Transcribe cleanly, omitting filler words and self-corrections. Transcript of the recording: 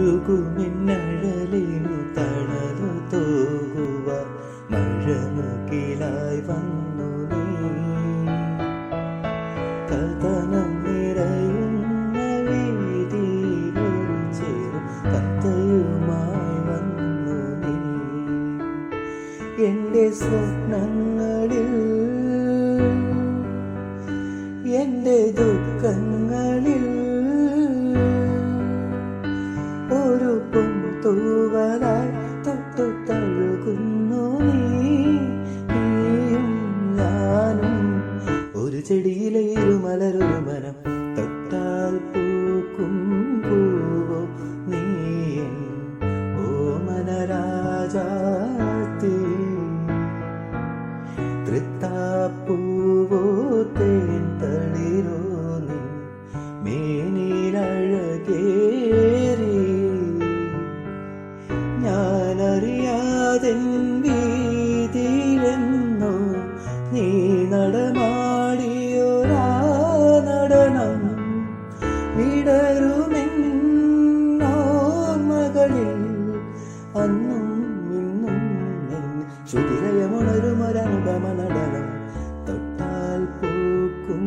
ഉരുകുമെന്നഴലിനു തണലു തോകുവ മഴമുകിലായി വന്നു നീ. കഥനം നിറയുന്ന വീതിയിലൊരു ചെറു കഥയുമായി വന്നു നീ. എൻ്റെ സ്വപ്നങ്ങളിൽ എൻ്റെ ദുഃഖങ്ങളിൽ ഒരു പൊൻതൂവലായി തൊട്ടു തഴുകുന്നു നീയും ഞാനും. ഒരു ചെടിയിലെ ഇരുമലരൊരു മനം തൊട്ടാൽ പൂക്കും പൂവോ നീ ഓമനരാജാത്തി. തൃത്താപ്പൂവോ തേൻ തളിരോ നീ മേനിലഴകേറി. ഞാനറിയാതെൻ വീതിയിലെന്നോ നീ നടമാടിയൊരാ നടനം വിടരുമെന്നോർമകളിൽ അന്നും ഇന്നും ശ്രുതിലയമുണരുമൊരനുപമ നടനം തൊട്ടാൽ പൂക്കും